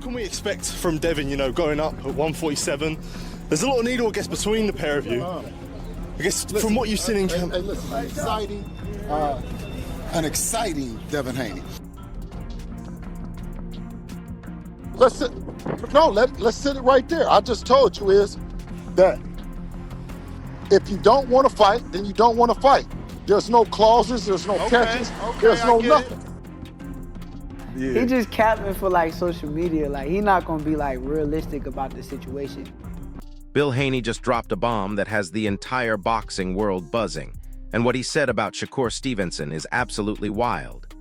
What can we expect from Devin, you know, going up at 147? There's a lot of needle, I guess, between the pair of you. I guess from what you've seen in camp. Hey, listen, an exciting Devin Haney. Let's sit it right there. I just told you is that if you don't want to fight, then you don't want to fight. There's no clauses, there's no catches, there's no nothing. Yeah. He just capping for like social media. Like he not gonna be like realistic about the situation. Bill Haney just dropped a bomb that has the entire boxing world buzzing, and what he said about Shakur Stevenson is absolutely wild.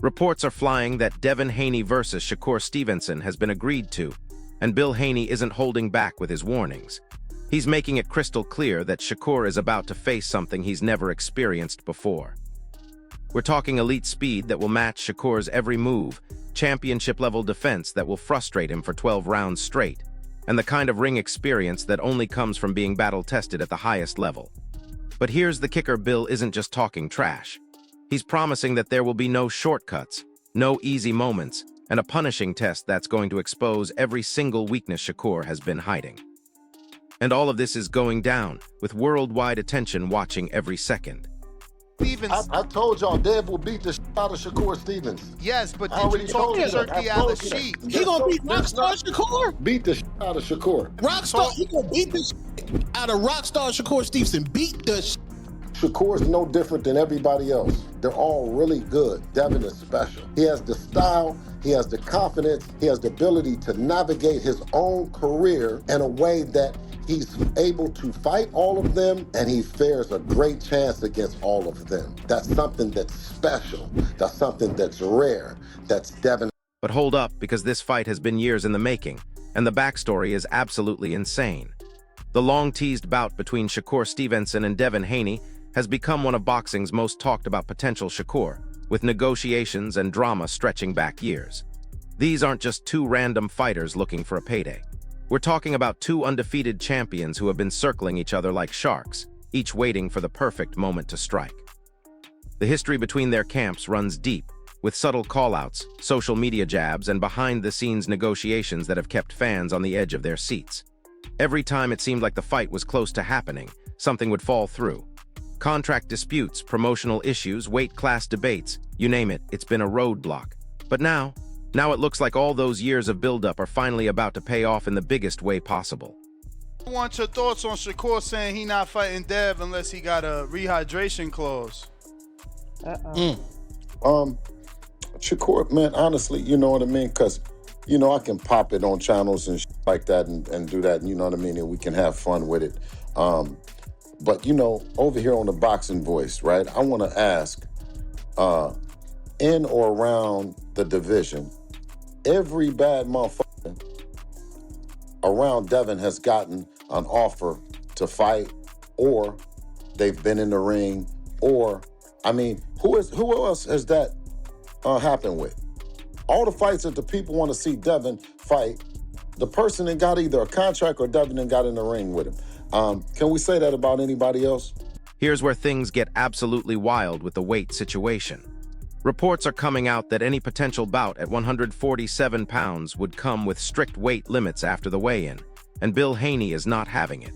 Reports are flying that Devin Haney versus Shakur Stevenson has been agreed to, and Bill Haney isn't holding back with his warnings. He's making it crystal clear that Shakur is about to face something he's never experienced before. We're talking elite speed that will match Shakur's every move, championship-level defense that will frustrate him for 12 rounds straight, and the kind of ring experience that only comes from being battle-tested at the highest level. But here's the kicker: Bill isn't just talking trash. He's promising that there will be no shortcuts, no easy moments, and a punishing test that's going to expose every single weakness Shakur has been hiding. And all of this is going down, with worldwide attention watching every second. I told y'all Dev will beat the shit out of Shakur Stevenson. Yes, but did you talk to Turkey out of sheep? He gonna beat Rockstar Shakur? Beat the shit out of Shakur. Rockstar, he gonna beat the shit out of Rockstar Shakur Stevenson. Beat the shit. Shakur's no different than everybody else. They're all really good. Devin is special. He has the style, he has the confidence, he has the ability to navigate his own career in a way that he's able to fight all of them, and he fares a great chance against all of them. That's something that's special. That's something that's rare. That's Devin. But hold up, because this fight has been years in the making, and the backstory is absolutely insane. The long-teased bout between Shakur Stevenson and Devin Haney has become one of boxing's most talked about potential Shakur, with negotiations and drama stretching back years. These aren't just two random fighters looking for a payday. We're talking about two undefeated champions who have been circling each other like sharks, each waiting for the perfect moment to strike. The history between their camps runs deep, with subtle call-outs, social media jabs, and behind-the-scenes negotiations that have kept fans on the edge of their seats. Every time it seemed like the fight was close to happening, something would fall through. Contract disputes, promotional issues, weight class debates, you name it, it's been a roadblock. But now it looks like all those years of buildup are finally about to pay off in the biggest way possible. I want your thoughts on Shakur saying he not fighting Dev unless he got a rehydration clause. Shakur, man, honestly, you know what I mean? Because, you know, I can pop it on channels and like that and do that, you know what I mean? And we can have fun with it. But, you know, over here on the Boxing Voice, right, I want to ask, in or around the division, every bad motherfucker around Devin has gotten an offer to fight, or they've been in the ring, or, I mean, who else has that happened with? All the fights that the people want to see Devin fight, the person that got either a contract or Devin and got in the ring with him. Can we say that about anybody else? Here's where things get absolutely wild with the weight situation. Reports are coming out that any potential bout at 147 pounds would come with strict weight limits after the weigh-in, and Bill Haney is not having it.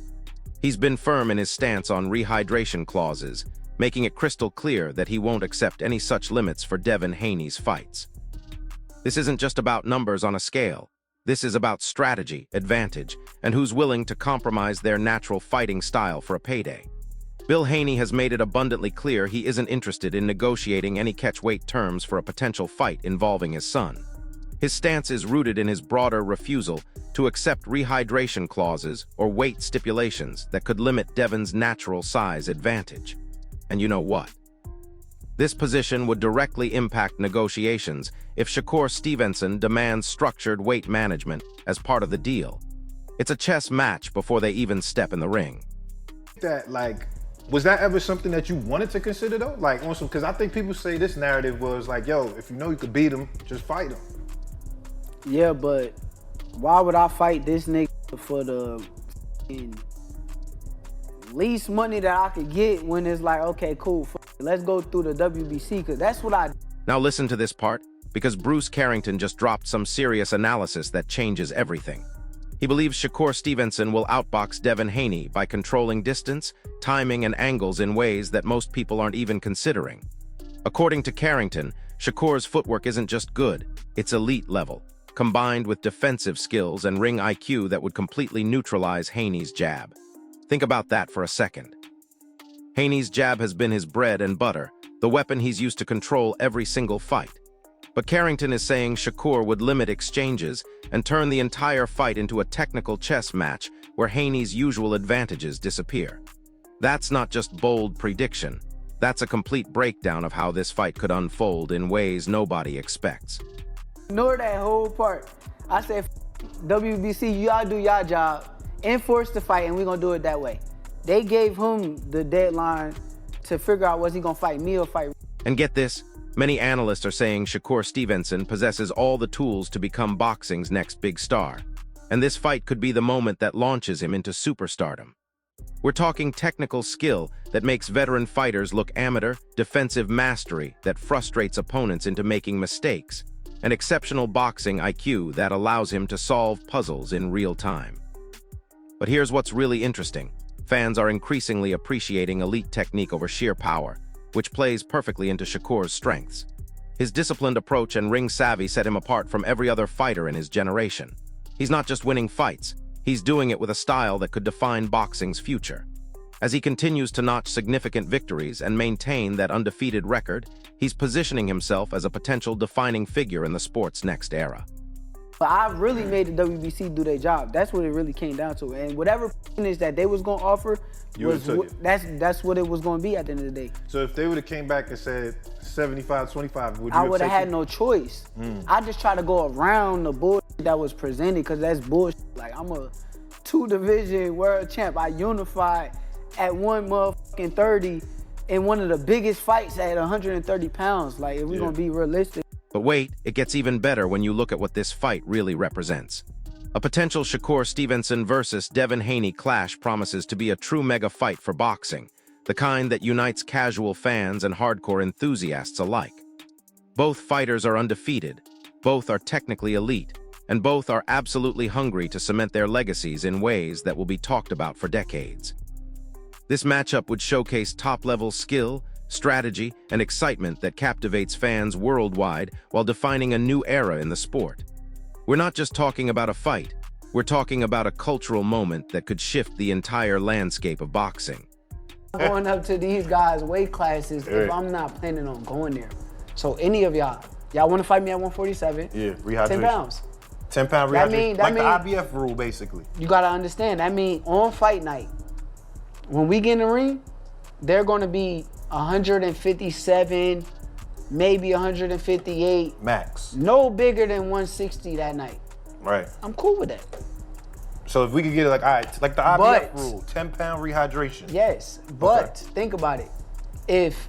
He's been firm in his stance on rehydration clauses, making it crystal clear that he won't accept any such limits for Devin Haney's fights. This isn't just about numbers on a scale. This is about strategy, advantage, and who's willing to compromise their natural fighting style for a payday. Bill Haney has made it abundantly clear he isn't interested in negotiating any catch-weight terms for a potential fight involving his son. His stance is rooted in his broader refusal to accept rehydration clauses or weight stipulations that could limit Devin's natural size advantage. And you know what? This position would directly impact negotiations if Shakur Stevenson demands structured weight management as part of the deal. It's a chess match before they even step in the ring. Was that ever something that you wanted to consider though? Like, also, because I think people say this narrative was like, yo, if you know you could beat him, just fight him. Yeah, but why would I fight this nigga for the least money that I could get when it's like, okay, cool, let's go through the WBC, because that's what I... Now listen to this part. because Bruce Carrington just dropped some serious analysis that changes everything. He believes Shakur Stevenson will outbox Devin Haney by controlling distance, timing, and angles in ways that most people aren't even considering. According to Carrington, Shakur's footwork isn't just good, it's elite level, combined with defensive skills and ring IQ that would completely neutralize Haney's jab. Think about that for a second. Haney's jab has been his bread and butter, the weapon he's used to control every single fight. But Carrington is saying Shakur would limit exchanges and turn the entire fight into a technical chess match where Haney's usual advantages disappear. That's not just bold prediction. That's a complete breakdown of how this fight could unfold in ways nobody expects. Ignore that whole part. I said, WBC, y'all do y'all job, enforce the fight, and we're gonna do it that way. They gave him the deadline to figure out was he gonna fight me or fight. And get this, many analysts are saying Shakur Stevenson possesses all the tools to become boxing's next big star. And this fight could be the moment that launches him into superstardom. We're talking technical skill that makes veteran fighters look amateur, defensive mastery that frustrates opponents into making mistakes, and exceptional boxing IQ that allows him to solve puzzles in real time. But here's what's really interesting. Fans are increasingly appreciating elite technique over sheer power, which plays perfectly into Shakur's strengths. His disciplined approach and ring savvy set him apart from every other fighter in his generation. He's not just winning fights, he's doing it with a style that could define boxing's future. As he continues to notch significant victories and maintain that undefeated record, he's positioning himself as a potential defining figure in the sport's next era. But I really made the WBC do their job. That's what it really came down to. And whatever finish that they was gonna offer, that's what it was gonna be at the end of the day. So if they would have came back and said 75-25, would you I have would have taken had no choice. I just try to go around the bullshit that was presented because that's bullshit. Like, I'm a 2-division world champ. I unified at 130 in one of the biggest fights at 130 pounds. Like, if we're gonna be realistic. But wait, it gets even better when you look at what this fight really represents. A potential Shakur Stevenson versus Devin Haney clash promises to be a true mega fight for boxing, the kind that unites casual fans and hardcore enthusiasts alike. Both fighters are undefeated, both are technically elite, and both are absolutely hungry to cement their legacies in ways that will be talked about for decades. This matchup would showcase top-level skill, strategy, and excitement that captivates fans worldwide while defining a new era in the sport. We're not just talking about a fight, we're talking about a cultural moment that could shift the entire landscape of boxing. Going up to these guys' weight classes if I'm not planning on going there. So any of y'all want to fight me at 147? Yeah, rehydration. 10 pounds. 10-pound rehydration. That like the IBF rule, basically. You gotta understand, that means on fight night, when we get in the ring, they're gonna be 157, maybe 158. Max. No bigger than 160 that night. Right. I'm cool with that. So if we could get it like, all right, like the IBF rule, 10-pound rehydration. Yes, but think about it. If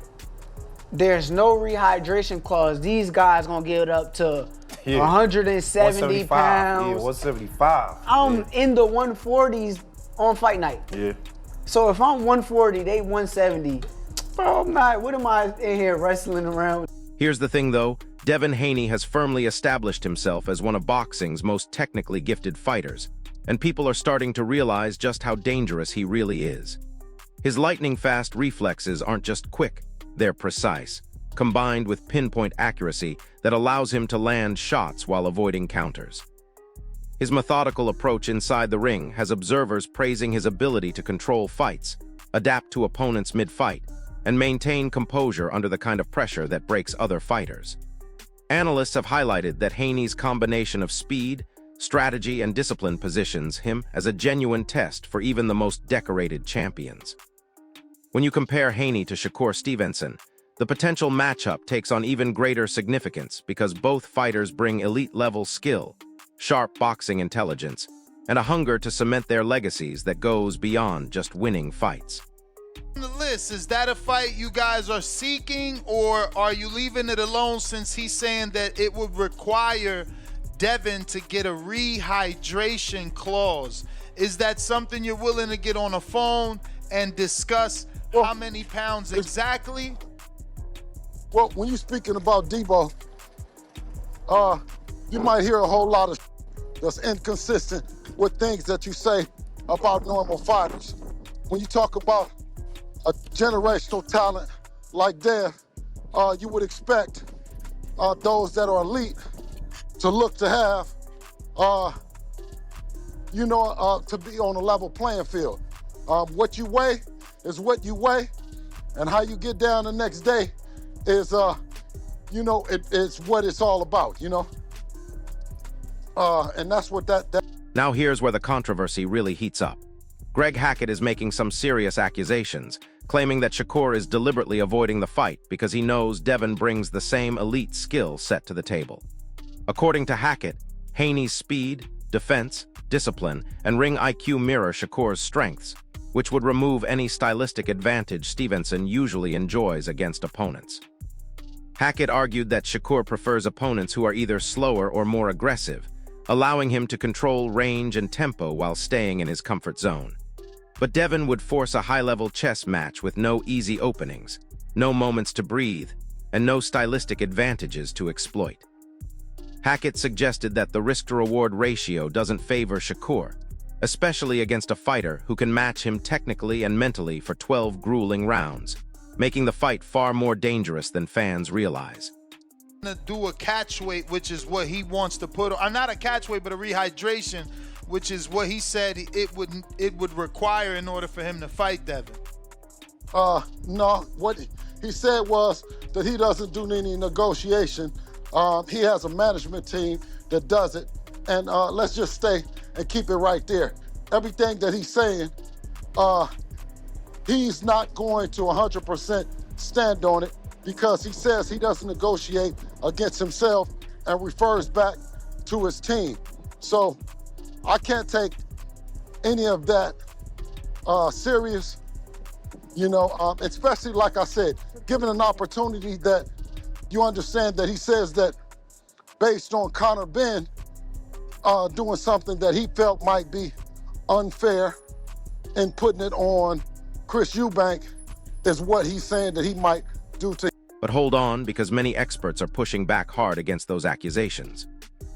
there's no rehydration clause, these guys gonna get it up to 170 pounds. Yeah, 175. I'm in the 140s on fight night. Yeah. So if I'm 140, they 170. Bro, what am I in here wrestling around? Here's the thing though, Devin Haney has firmly established himself as one of boxing's most technically gifted fighters, and people are starting to realize just how dangerous he really is. His lightning-fast reflexes aren't just quick, they're precise, combined with pinpoint accuracy that allows him to land shots while avoiding counters. His methodical approach inside the ring has observers praising his ability to control fights, adapt to opponents mid-fight, and maintain composure under the kind of pressure that breaks other fighters. Analysts have highlighted that Haney's combination of speed, strategy, and discipline positions him as a genuine test for even the most decorated champions. When you compare Haney to Shakur Stevenson, the potential matchup takes on even greater significance because both fighters bring elite-level skill, sharp boxing intelligence, and a hunger to cement their legacies that goes beyond just winning fights. On the list, is that a fight you guys are seeking, or are you leaving it alone since he's saying that it would require Devin to get a rehydration clause? Is that something you're willing to get on a phone and discuss how many pounds exactly? Well, when you're speaking about Debo, you might hear a whole lot of that's inconsistent with things that you say about normal fighters. When you talk about a generational talent like Dev, you would expect those that are elite to look to have, to be on a level playing field. What you weigh is what you weigh, and how you get down the next day is, it's what it's all about, and that's what that. Now here's where the controversy really heats up. Greg Hackett is making some serious accusations, claiming that Shakur is deliberately avoiding the fight because he knows Devin brings the same elite skill set to the table. According to Hackett, Haney's speed, defense, discipline, and ring IQ mirror Shakur's strengths, which would remove any stylistic advantage Stevenson usually enjoys against opponents. Hackett argued that Shakur prefers opponents who are either slower or more aggressive, allowing him to control range and tempo while staying in his comfort zone. But Devin would force a high-level chess match with no easy openings, no moments to breathe, and no stylistic advantages to exploit. Hackett suggested that the risk-to-reward ratio doesn't favor Shakur, especially against a fighter who can match him technically and mentally for 12 grueling rounds, making the fight far more dangerous than fans realize. To do a catch weight, which is what he wants to put on. Not a catch weight, but a rehydration, which is what he said it would require in order for him to fight Devin. No, what he said was that he doesn't do any negotiation. He has a management team that does it, and let's just stay and keep it right there. Everything that he's saying, he's not going to 100% stand on it, because he says he doesn't negotiate against himself and refers back to his team. So I can't take any of that serious, especially, like I said, given an opportunity that you understand that he says that based on Conor Benn doing something that he felt might be unfair and putting it on Chris Eubank is what he's saying that he might do to. But hold on, because many experts are pushing back hard against those accusations.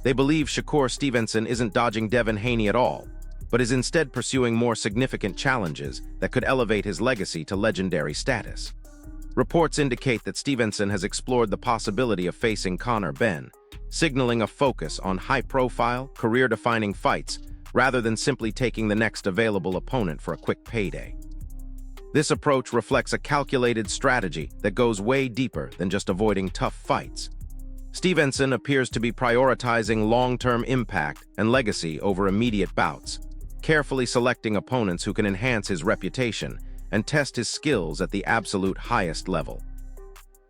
They believe Shakur Stevenson isn't dodging Devin Haney at all, but is instead pursuing more significant challenges that could elevate his legacy to legendary status. Reports indicate that Stevenson has explored the possibility of facing Conor Benn, signaling a focus on high-profile, career-defining fights rather than simply taking the next available opponent for a quick payday. This approach reflects a calculated strategy that goes way deeper than just avoiding tough fights. Stevenson appears to be prioritizing long-term impact and legacy over immediate bouts, carefully selecting opponents who can enhance his reputation and test his skills at the absolute highest level.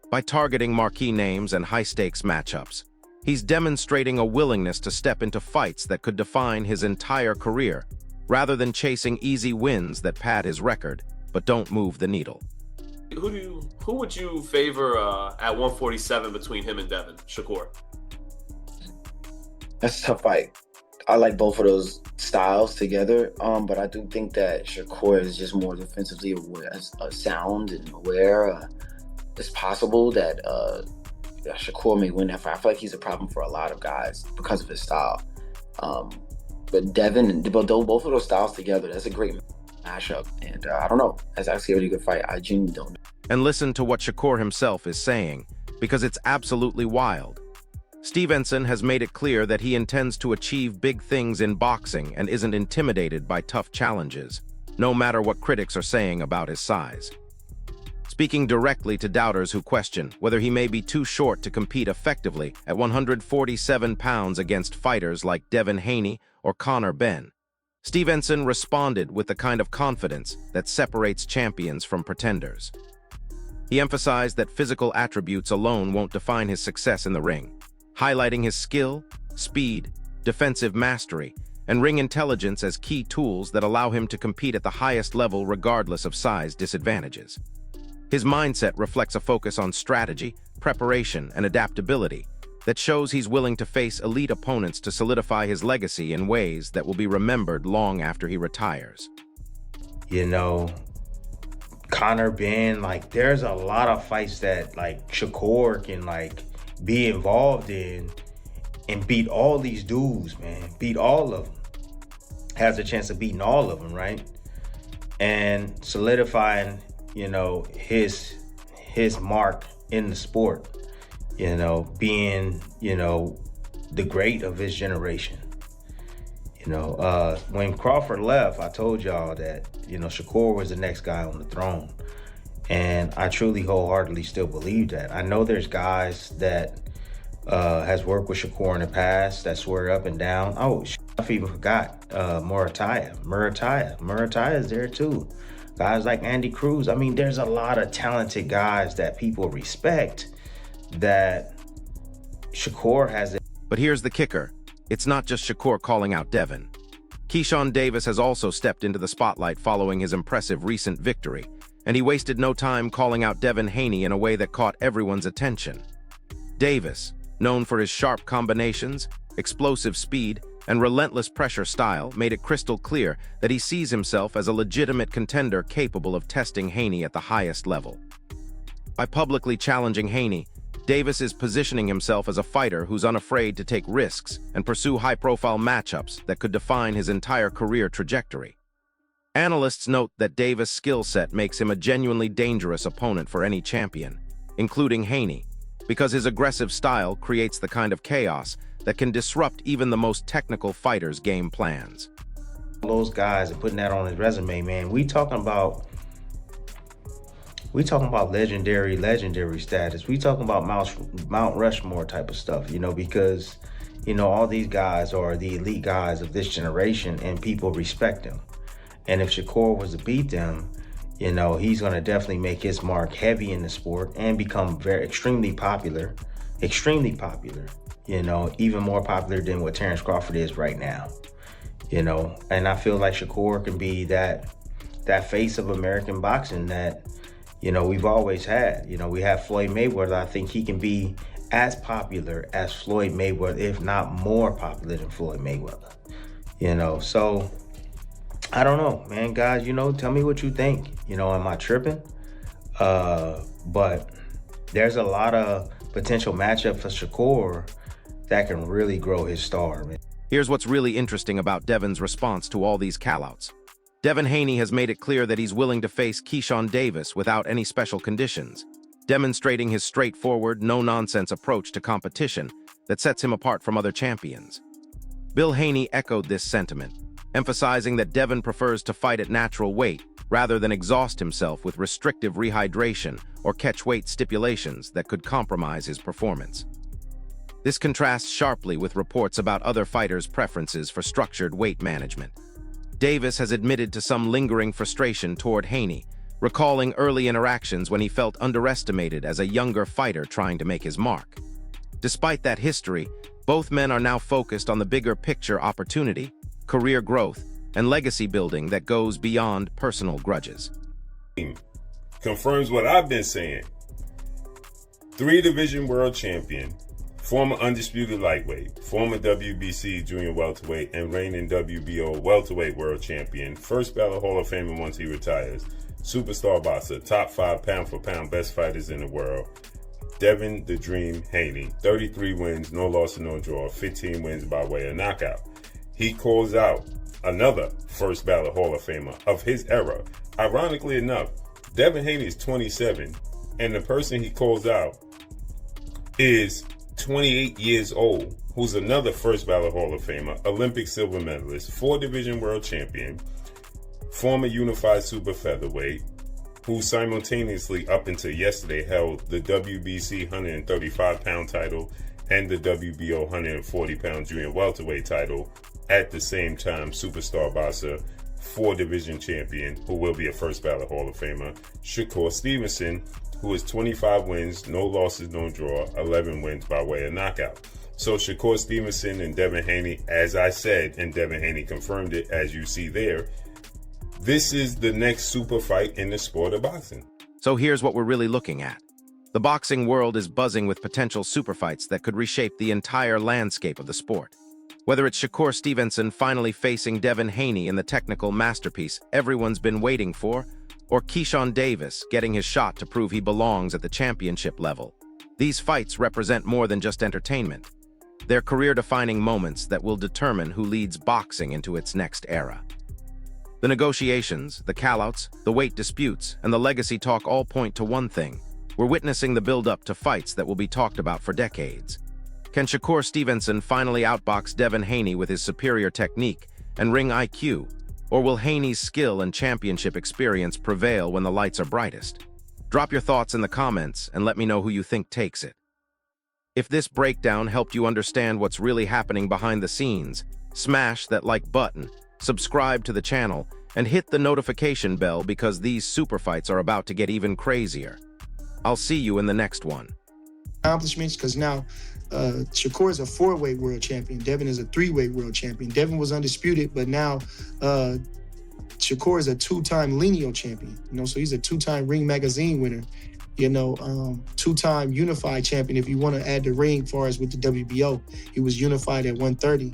By targeting marquee names and high-stakes matchups, he's demonstrating a willingness to step into fights that could define his entire career, rather than chasing easy wins that pad his record but don't move the needle. Who would you favor at 147 between him and Devin? Shakur. That's a tough fight. I like both of those styles together, but I do think that Shakur is just more defensively aware, sound and aware. It's possible that Shakur may win that fight. I feel like he's a problem for a lot of guys because of his style. But Devin, both of those styles together, that's a great mashup. And I don't know. That's actually a really good fight. I genuinely don't know. And listen to what Shakur himself is saying, because it's absolutely wild. Stevenson has made it clear that he intends to achieve big things in boxing and isn't intimidated by tough challenges, no matter what critics are saying about his size. Speaking directly to doubters who question whether he may be too short to compete effectively at 147 pounds against fighters like Devin Haney or Conor Benn, Stevenson responded with the kind of confidence that separates champions from pretenders. He emphasized that physical attributes alone won't define his success in the ring, highlighting his skill, speed, defensive mastery, and ring intelligence as key tools that allow him to compete at the highest level regardless of size disadvantages. His mindset reflects a focus on strategy, preparation, and adaptability that shows he's willing to face elite opponents to solidify his legacy in ways that will be remembered long after he retires. You know, Conor Benn, there's a lot of fights that Shakur can be involved in, and beat all these dudes, man. Beat all of them. Has a chance of beating all of them, right? And solidifying, you know, his mark in the sport, you know, being, you know, the great of his generation. You know, when Crawford left, I told y'all that, you know, Shakur was the next guy on the throne. And I truly wholeheartedly still believe that. I know there's guys that has worked with Shakur in the past that swear up and down. Oh, I even forgot Murataya is there too. Guys like Andy Cruz. I mean, there's a lot of talented guys that people respect that Shakur has. But here's the kicker. It's not just Shakur calling out Devin. Keyshawn Davis has also stepped into the spotlight following his impressive recent victory, and he wasted no time calling out Devin Haney in a way that caught everyone's attention. Davis, known for his sharp combinations, explosive speed, and relentless pressure style, made it crystal clear that he sees himself as a legitimate contender capable of testing Haney at the highest level. By publicly challenging Haney, Davis is positioning himself as a fighter who's unafraid to take risks and pursue high-profile matchups that could define his entire career trajectory. Analysts note that Davis' skill set makes him a genuinely dangerous opponent for any champion, including Haney, because his aggressive style creates the kind of chaos that can disrupt even the most technical fighters' game plans. Those guys and putting that on his resume, man, we talking about legendary status. We talking about Mount Rushmore type of stuff, you know, because, you know, all these guys are the elite guys of this generation and people respect them. And if Shakur was to beat them, you know, he's going to definitely make his mark heavy in the sport and become extremely popular, you know, even more popular than what Terrence Crawford is right now, you know. And I feel like Shakur can be that face of American boxing that, you know, we've always had. You know, we have Floyd Mayweather. I think he can be as popular as Floyd Mayweather, if not more popular than Floyd Mayweather, you know. So I don't know, man. Guys, you know, tell me what you think. You know, am I tripping? But there's a lot of potential matchup for Shakur that can really grow his star, man. Here's what's really interesting about Devin's response to all these callouts. Devin Haney has made it clear that he's willing to face Keyshawn Davis without any special conditions, demonstrating his straightforward, no-nonsense approach to competition that sets him apart from other champions. Bill Haney echoed this sentiment, emphasizing that Devin prefers to fight at natural weight rather than exhaust himself with restrictive rehydration or catch-weight stipulations that could compromise his performance. This contrasts sharply with reports about other fighters' preferences for structured weight management. Davis has admitted to some lingering frustration toward Haney, recalling early interactions when he felt underestimated as a younger fighter trying to make his mark. Despite that history, both men are now focused on the bigger picture opportunity, career growth, and legacy building that goes beyond personal grudges. Confirms what I've been saying. 3-division world champion, former undisputed lightweight, former WBC junior welterweight, and reigning WBO welterweight world champion, first ballot Hall of Famer once he retires, superstar boxer, top 5 pound-for-pound best fighters in the world, Devin the Dream Haney, 33 wins, no loss and no draw, 15 wins by way of knockout. He calls out another first ballot Hall of Famer of his era. Ironically enough, Devin Haney is 27, and the person he calls out is 28 years old, who's another first ballot Hall of Famer, Olympic silver medalist, 4-division world champion, former unified super featherweight, who simultaneously up until yesterday held the WBC 135-pound title and the WBO 140-pound junior welterweight title. At the same time, superstar boxer, 4-division champion, who will be a first ballot Hall of Famer, Shakur Stevenson, who has 25 wins, no losses, no draw, 11 wins by way of knockout. So Shakur Stevenson and Devin Haney, as I said, and Devin Haney confirmed it, as you see there, this is the next super fight in the sport of boxing. So here's what we're really looking at. The boxing world is buzzing with potential super fights that could reshape the entire landscape of the sport. Whether it's Shakur Stevenson finally facing Devin Haney in the technical masterpiece everyone's been waiting for, or Keyshawn Davis getting his shot to prove he belongs at the championship level, these fights represent more than just entertainment. They're career-defining moments that will determine who leads boxing into its next era. The negotiations, the callouts, the weight disputes, and the legacy talk all point to one thing. We're witnessing the build-up to fights that will be talked about for decades. Can Shakur Stevenson finally outbox Devin Haney with his superior technique and ring IQ? Or will Haney's skill and championship experience prevail when the lights are brightest? Drop your thoughts in the comments and let me know who you think takes it. If this breakdown helped you understand what's really happening behind the scenes, smash that like button, subscribe to the channel, and hit the notification bell because these super fights are about to get even crazier. I'll see you in the next one. Accomplishments, because now Shakur is a 4-weight world champion. Devin is a 3-weight world champion. Devin was undisputed, but now Shakur is a 2-time lineal champion. So he's a 2-time Ring Magazine winner. 2-time unified champion. If you want to add the ring, far as with the WBO, he was unified at 130.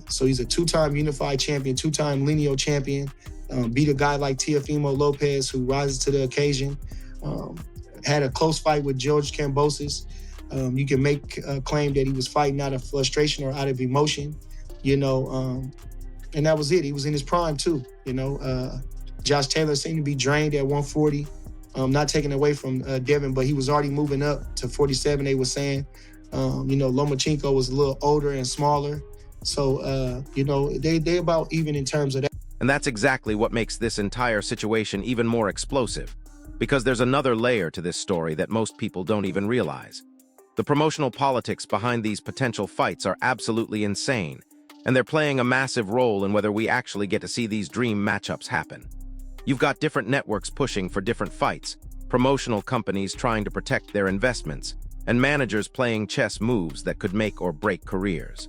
So he's a 2-time unified champion, 2-time lineal champion. Beat a guy like Teofimo Lopez, who rises to the occasion. Had a close fight with George Kambosos. You can make a claim that he was fighting out of frustration or out of emotion, and that was it. He was in his prime too, Josh Taylor seemed to be drained at 140. Not taking away from Devin, but he was already moving up to 47, they were saying. Lomachenko was a little older and smaller. So, they about even in terms of that. And that's exactly what makes this entire situation even more explosive. Because there's another layer to this story that most people don't even realize. The promotional politics behind these potential fights are absolutely insane, and they're playing a massive role in whether we actually get to see these dream matchups happen. You've got different networks pushing for different fights, promotional companies trying to protect their investments, and managers playing chess moves that could make or break careers.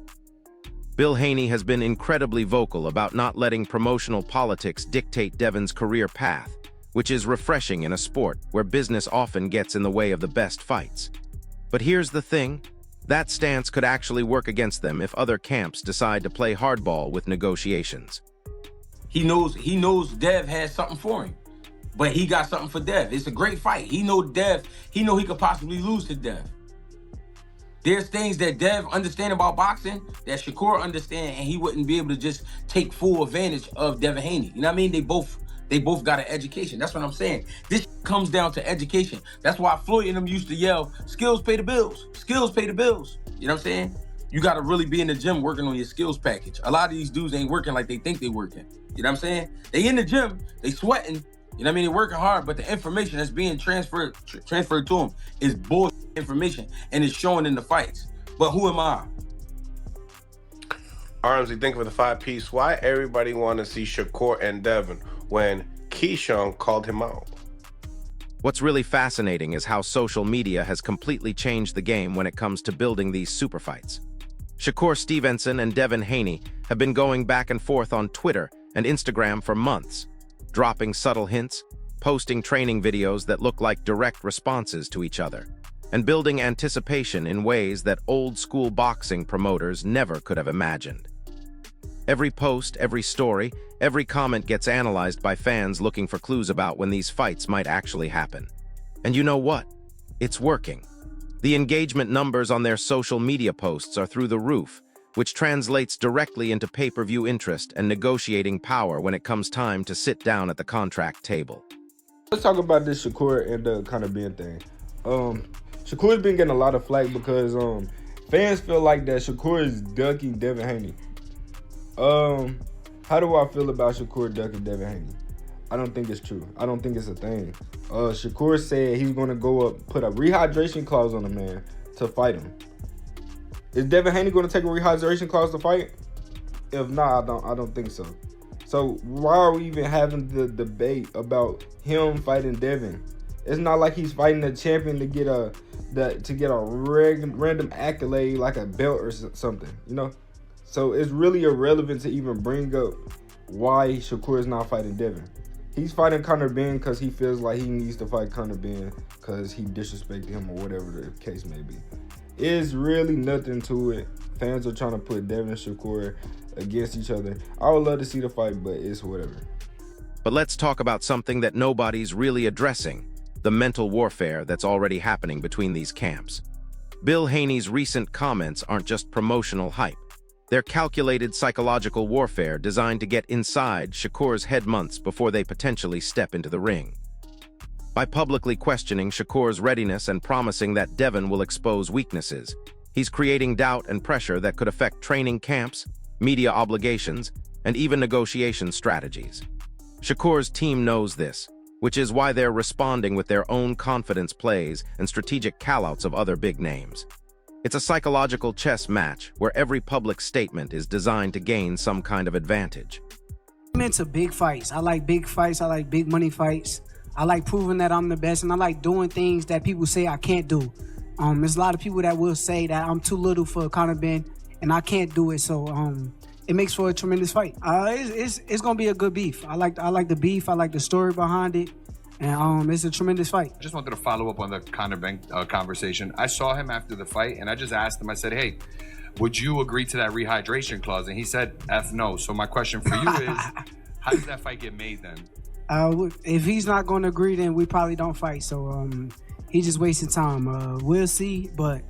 Bill Haney has been incredibly vocal about not letting promotional politics dictate Devin's career path, which is refreshing in a sport where business often gets in the way of the best fights. But here's the thing, that stance could actually work against them if other camps decide to play hardball with negotiations. He knows Dev has something for him, but he got something for Dev. It's a great fight. He know he could possibly lose to Dev. There's things that Dev understand about boxing that Shakur understand, and he wouldn't be able to just take full advantage of Devin Haney. You know what I mean? They both got an education. That's what I'm saying. This comes down to education. That's why Floyd and them used to yell, skills pay the bills. Skills pay the bills. You know what I'm saying? You got to really be in the gym working on your skills package. A lot of these dudes ain't working like they think they working. You know what I'm saying? They in the gym, they sweating. You know what I mean? They're working hard, but the information that's being transferred to them is bullshit information, and it's showing in the fights. But who am I? Armsy, think of the 5-piece. Why everybody want to see Shakur and Devin when Keyshawn called him out? What's really fascinating is how social media has completely changed the game when it comes to building these super fights. Shakur Stevenson and Devin Haney have been going back and forth on Twitter and Instagram for months, dropping subtle hints, posting training videos that look like direct responses to each other, and building anticipation in ways that old-school boxing promoters never could have imagined. Every post, every story, every comment gets analyzed by fans looking for clues about when these fights might actually happen. And you know what? It's working. The engagement numbers on their social media posts are through the roof, which translates directly into pay-per-view interest and negotiating power when it comes time to sit down at the contract table. Let's talk about this Shakur and kind of Ben thing. Shakur's been getting a lot of flack because fans feel like that Shakur is ducking Devin Haney. How do I feel about Shakur ducking Devin Haney? I don't think it's true. I don't think it's a thing. Shakur said he's going to go up, put a rehydration clause on the man to fight him. Is Devin Haney going to take a rehydration clause to fight? If not, I don't think so. So why are we even having the debate about him fighting Devin? It's not like he's fighting a champion to get a random accolade like a belt or something, you know? So it's really irrelevant to even bring up why Shakur is not fighting Devin. He's fighting Conor Ben because he feels like he needs to fight Conor Ben because he disrespected him or whatever the case may be. It's really nothing to it. Fans are trying to put Devin and Shakur against each other. I would love to see the fight, but it's whatever. But let's talk about something that nobody's really addressing, the mental warfare that's already happening between these camps. Bill Haney's recent comments aren't just promotional hype. They're calculated psychological warfare designed to get inside Shakur's head months before they potentially step into the ring. By publicly questioning Shakur's readiness and promising that Devin will expose weaknesses, he's creating doubt and pressure that could affect training camps, media obligations, and even negotiation strategies. Shakur's team knows this, which is why they're responding with their own confidence plays and strategic callouts of other big names. It's a psychological chess match where every public statement is designed to gain some kind of advantage. I'm into big fights. I like big fights. I like big money fights. I like proving that I'm the best, and I like doing things that people say I can't do. There's a lot of people that will say that I'm too little for Conor Ben, and I can't do it. So it makes for a tremendous fight. It's gonna be a good beef. I like the beef. I like the story behind it. And it's a tremendous fight. I just wanted to follow up on the Conor Ben conversation. I saw him after the fight, and I just asked him, I said, hey, would you agree to that rehydration clause? And he said, F no. So my question for you is, how does that fight get made then? If he's not going to agree, then we probably don't fight. So he just wasting time. We'll see. But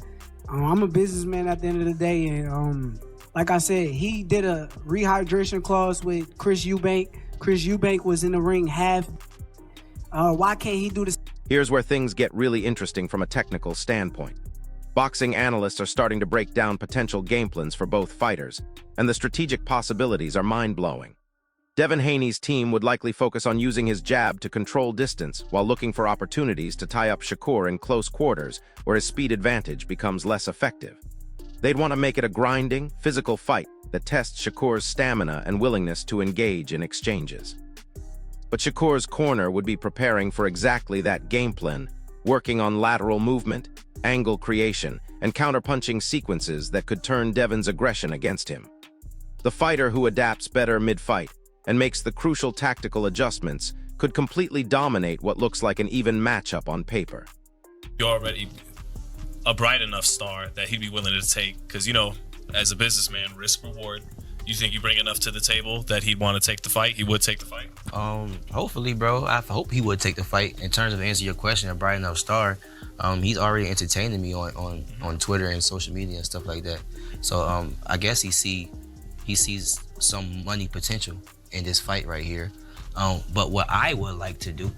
I'm a businessman at the end of the day. And like I said, he did a rehydration clause with Chris Eubank. Chris Eubank was in the ring half. Why can't he do this? Here's where things get really interesting from a technical standpoint. Boxing analysts are starting to break down potential game plans for both fighters, and the strategic possibilities are mind-blowing. Devin Haney's team would likely focus on using his jab to control distance while looking for opportunities to tie up Shakur in close quarters where his speed advantage becomes less effective. They'd want to make it a grinding, physical fight that tests Shakur's stamina and willingness to engage in exchanges. But Shakur's corner would be preparing for exactly that game plan, working on lateral movement, angle creation, and counterpunching sequences that could turn Devin's aggression against him. The fighter who adapts better mid-fight and makes the crucial tactical adjustments could completely dominate what looks like an even matchup on paper. You're already a bright enough star that he'd be willing to take, because, you know, as a businessman, risk reward. You think you bring enough to the table that he'd want to take the fight? He would take the fight? Hopefully, bro. I hope he would take the fight. In terms of answering your question, a bright enough star, he's already entertaining me on Twitter and social media and stuff like that. So I guess he sees some money potential in this fight right here. But what I would like to do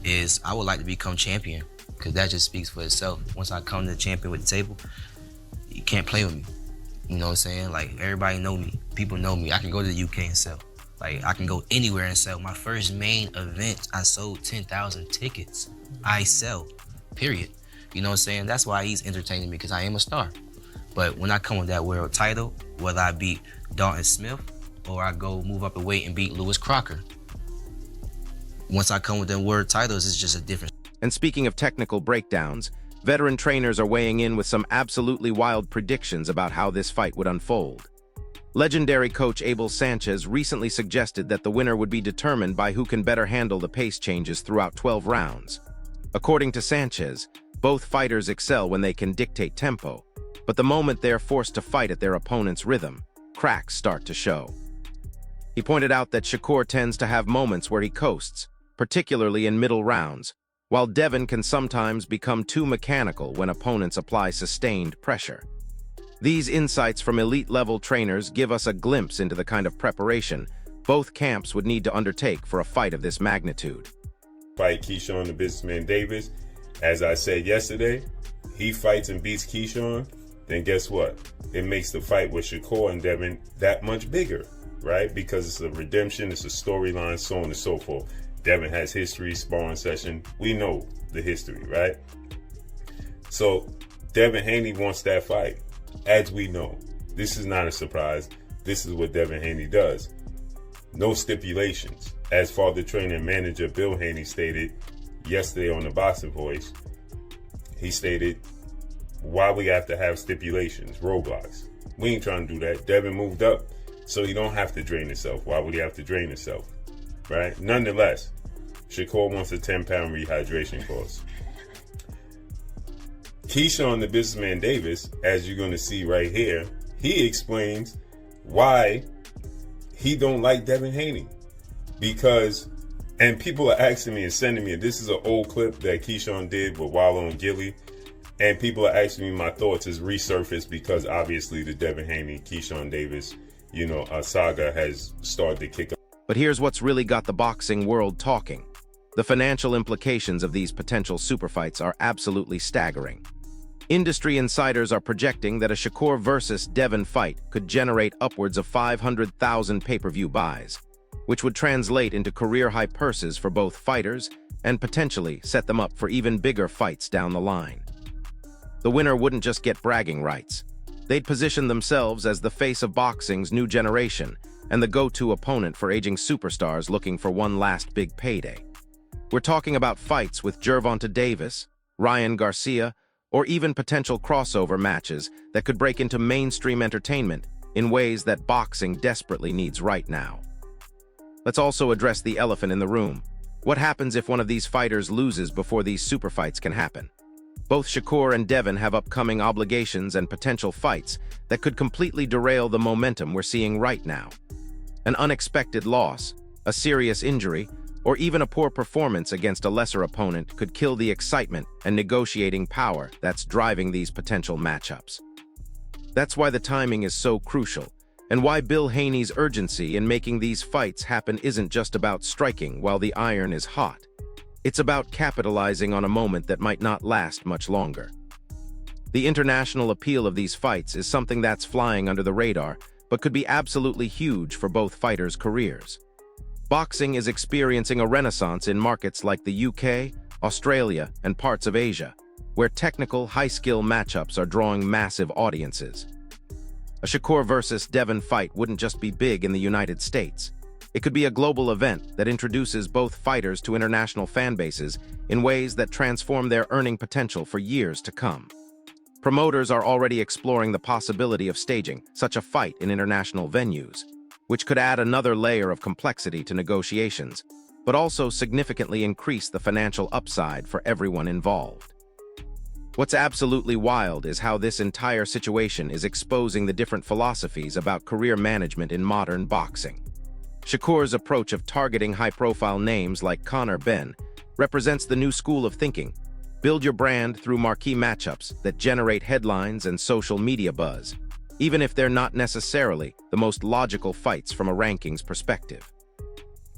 is I would like to become champion, because that just speaks for itself. Once I come to champion with the table, you can't play with me. You know what I'm saying? Like, everybody know me. People know me. I can go to the UK and sell. Like, I can go anywhere and sell. My first main event, I sold 10,000 tickets. I sell, period. You know what I'm saying? That's why he's entertaining me, because I am a star. But when I come with that world title, whether I beat Dalton Smith or I go move up the weight and beat Lewis Crocker, once I come with them world titles, it's just a different. And speaking of technical breakdowns, veteran trainers are weighing in with some absolutely wild predictions about how this fight would unfold. Legendary coach Abel Sanchez recently suggested that the winner would be determined by who can better handle the pace changes throughout 12 rounds. According to Sanchez, both fighters excel when they can dictate tempo, but the moment they're forced to fight at their opponent's rhythm, cracks start to show. He pointed out that Shakur tends to have moments where he coasts, particularly in middle rounds, while Devin can sometimes become too mechanical when opponents apply sustained pressure. These insights from elite-level trainers give us a glimpse into the kind of preparation both camps would need to undertake for a fight of this magnitude. Fight Keyshawn the Businessman Davis. As I said yesterday, he fights and beats Keyshawn, then guess what? It makes the fight with Shakur and Devin that much bigger, right? Because it's a redemption, it's a storyline, so on and so forth. Devin has history, sparring session. We know the history, right? So Devin Haney wants that fight, as we know. This is not a surprise. This is what Devin Haney does. No stipulations. As father trainer and manager Bill Haney stated yesterday on the Boxing Voice, he stated, why we have to have stipulations, roadblocks. We ain't trying to do that. Devin moved up so he don't have to drain himself. Why would he have to drain himself? Right? Nonetheless, Shakur wants a 10-pound rehydration course. Keyshawn the Businessman Davis, as you're going to see right here, he explains why he don't like Devin Haney. Because, and people are asking me and sending me, this is an old clip that Keyshawn did with Wallow and Gilly, and people are asking me my thoughts has resurfaced because obviously the Devin Haney, Keyshawn Davis, saga has started to kick up. But here's what's really got the boxing world talking. The financial implications of these potential super fights are absolutely staggering. Industry insiders are projecting that a Shakur versus Devin fight could generate upwards of 500,000 pay-per-view buys, which would translate into career-high purses for both fighters and potentially set them up for even bigger fights down the line. The winner wouldn't just get bragging rights. They'd position themselves as the face of boxing's new generation and the go-to opponent for aging superstars looking for one last big payday. We're talking about fights with Gervonta Davis, Ryan Garcia, or even potential crossover matches that could break into mainstream entertainment in ways that boxing desperately needs right now. Let's also address the elephant in the room. What happens if one of these fighters loses before these super fights can happen? Both Shakur and Devin have upcoming obligations and potential fights that could completely derail the momentum we're seeing right now. An unexpected loss, a serious injury, or even a poor performance against a lesser opponent could kill the excitement and negotiating power that's driving these potential matchups. That's why the timing is so crucial, and why Bill Haney's urgency in making these fights happen isn't just about striking while the iron is hot. It's about capitalizing on a moment that might not last much longer. The international appeal of these fights is something that's flying under the radar, but could be absolutely huge for both fighters' careers. Boxing is experiencing a renaissance in markets like the UK, Australia, and parts of Asia, where technical, high-skill matchups are drawing massive audiences. A Shakur versus Devin fight wouldn't just be big in the United States. It could be a global event that introduces both fighters to international fan bases in ways that transform their earning potential for years to come. Promoters are already exploring the possibility of staging such a fight in international venues, which could add another layer of complexity to negotiations, but also significantly increase the financial upside for everyone involved. What's absolutely wild is how this entire situation is exposing the different philosophies about career management in modern boxing. Shakur's approach of targeting high-profile names like Conor Benn represents the new school of thinking. Build your brand through marquee matchups that generate headlines and social media buzz, even if they're not necessarily the most logical fights from a rankings perspective.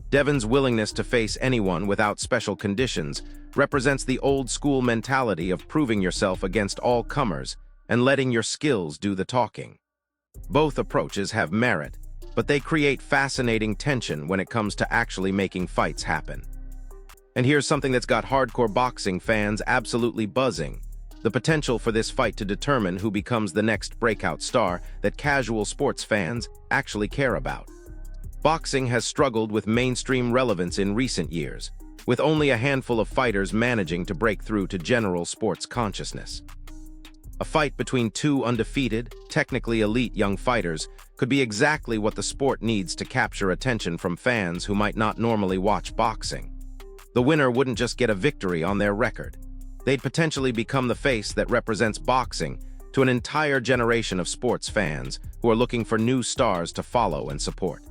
Devin's willingness to face anyone without special conditions represents the old-school mentality of proving yourself against all comers and letting your skills do the talking. Both approaches have merit, but they create fascinating tension when it comes to actually making fights happen. And here's something that's got hardcore boxing fans absolutely buzzing: the potential for this fight to determine who becomes the next breakout star that casual sports fans actually care about. Boxing has struggled with mainstream relevance in recent years, with only a handful of fighters managing to break through to general sports consciousness. A fight between two undefeated, technically elite young fighters could be exactly what the sport needs to capture attention from fans who might not normally watch boxing. The winner wouldn't just get a victory on their record. They'd potentially become the face that represents boxing to an entire generation of sports fans who are looking for new stars to follow and support.